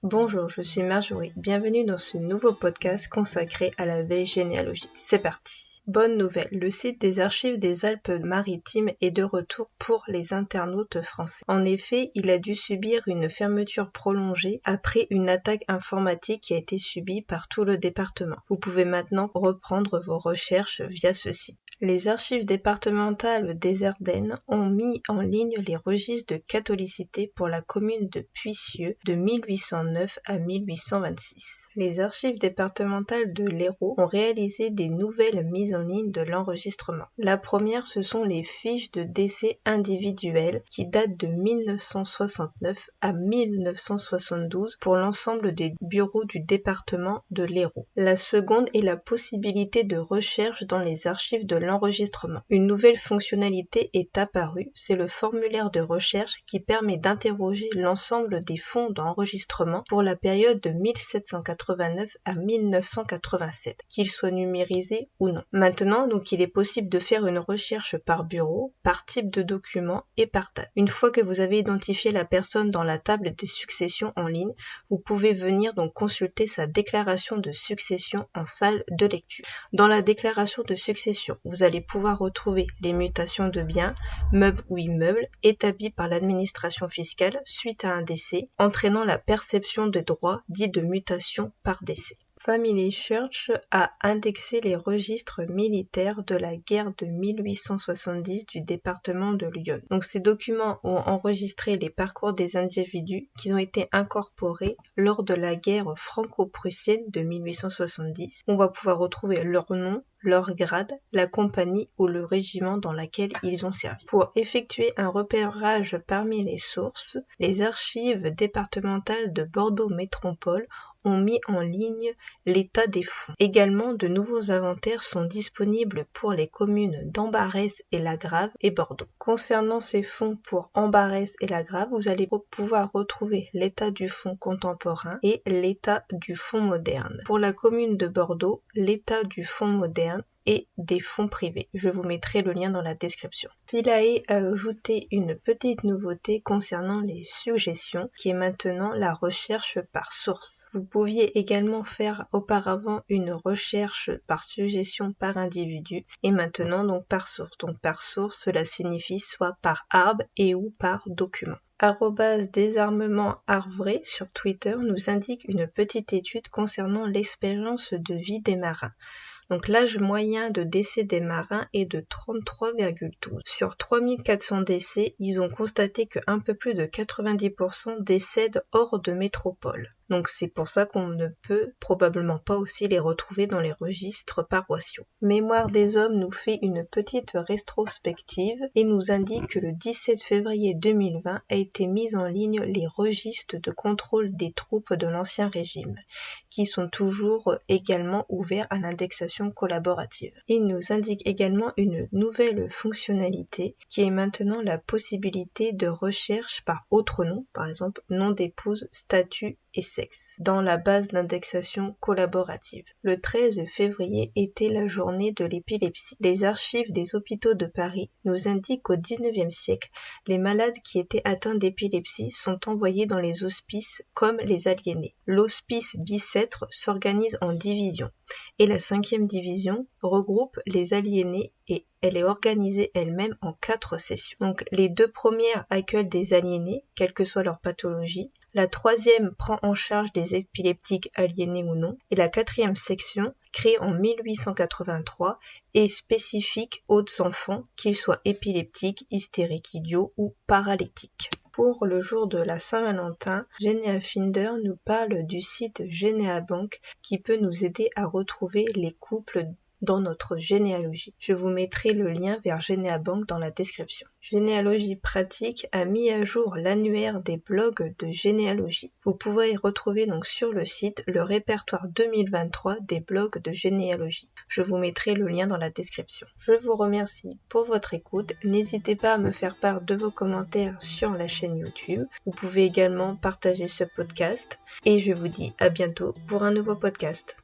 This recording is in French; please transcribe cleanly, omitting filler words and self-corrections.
Bonjour, je suis Marjorie. Bienvenue dans ce nouveau podcast consacré à la vieille généalogie. C'est parti. Bonne nouvelle, le site des archives des Alpes-Maritimes est de retour pour les internautes français. En effet, il a dû subir une fermeture prolongée après une attaque informatique qui a été subie par tout le département. Vous pouvez maintenant reprendre vos recherches via ce site. Les archives départementales des Ardennes ont mis en ligne les registres de catholicité pour la commune de Puisieux de 1809 à 1826. Les archives départementales de l'Hérault ont réalisé des nouvelles mises en ligne de l'enregistrement. La première, ce sont les fiches de décès individuels qui datent de 1969 à 1972 pour l'ensemble des bureaux du département de l'Hérault. La seconde est la possibilité de recherche dans les archives de l'enregistrement. Une nouvelle fonctionnalité est apparue, c'est le formulaire de recherche qui permet d'interroger l'ensemble des fonds d'enregistrement pour la période de 1789 à 1987, qu'ils soient numérisés ou non. Maintenant, donc, il est possible de faire une recherche par bureau, par type de document et par date. Une fois que vous avez identifié la personne dans la table des successions en ligne, vous pouvez venir donc consulter sa déclaration de succession en salle de lecture. Dans la déclaration de succession, vous allez pouvoir retrouver les mutations de biens, meubles ou immeubles établis par l'administration fiscale suite à un décès, entraînant la perception des droits dits de mutation par décès. Family Search a indexé les registres militaires de la guerre de 1870 du département de l'Yonne. Donc ces documents ont enregistré les parcours des individus qui ont été incorporés lors de la guerre franco-prussienne de 1870. On va pouvoir retrouver leur nom, leur grade, la compagnie ou le régiment dans lequel ils ont servi. Pour effectuer un repérage parmi les sources, les archives départementales de Bordeaux Métropole ont mis en ligne l'état des fonds. Également, de nouveaux inventaires sont disponibles pour les communes d'Ambarès et Lagrave et Bordeaux. Concernant ces fonds pour Ambarès et Lagrave, vous allez pouvoir retrouver l'état du fonds contemporain et l'état du fonds moderne. Pour la commune de Bordeaux, l'état du fonds moderne et des fonds privés. Je vous mettrai le lien dans la description. Philae a ajouté une petite nouveauté concernant les suggestions qui est maintenant la recherche par source. Vous pouviez également faire auparavant une recherche par suggestion par individu et maintenant donc par source. Donc par source, cela signifie soit par arbre et ou par document. @désarmement Arvré sur Twitter nous indique une petite étude concernant l'expérience de vie des marins. Donc l'âge moyen de décès des marins est de 33,12. Sur 3400 décès, ils ont constaté que un peu plus de 90% décèdent hors de métropole. Donc c'est pour ça qu'on ne peut probablement pas aussi les retrouver dans les registres paroissiaux. Mémoire des hommes nous fait une petite rétrospective et nous indique que le 17 février 2020 a été mis en ligne les registres de contrôle des troupes de l'Ancien Régime, qui sont toujours également ouverts à l'indexation collaborative. Il nous indique également une nouvelle fonctionnalité qui est maintenant la possibilité de recherche par autre nom, par exemple nom d'épouse, statut et sexe, dans la base d'indexation collaborative. Le 13 février était la journée de l'épilepsie. Les archives des hôpitaux de Paris nous indiquent qu'au 19e siècle, les malades qui étaient atteints d'épilepsie sont envoyés dans les hospices comme les aliénés. L'hospice Bicêtre s'organise en divisions et la 5e division regroupe les aliénés et elle est organisée elle-même en 4 sessions. Donc les 2 premières accueillent des aliénés, quelle que soit leur pathologie. La 3e prend en charge des épileptiques aliénés ou non. Et la 4e section, créée en 1883, est spécifique aux enfants, qu'ils soient épileptiques, hystériques idiots ou paralytiques. Pour le jour de la Saint-Valentin, GeneaFinder nous parle du site GeneaBank qui peut nous aider à retrouver les couples dans notre généalogie. Je vous mettrai le lien vers GeneaBank dans la description. Généalogie pratique a mis à jour l'annuaire des blogs de généalogie. Vous pouvez retrouver donc sur le site le répertoire 2023 des blogs de généalogie. Je vous mettrai le lien dans la description. Je vous remercie pour votre écoute. N'hésitez pas à me faire part de vos commentaires sur la chaîne YouTube. Vous pouvez également partager ce podcast et je vous dis à bientôt pour un nouveau podcast.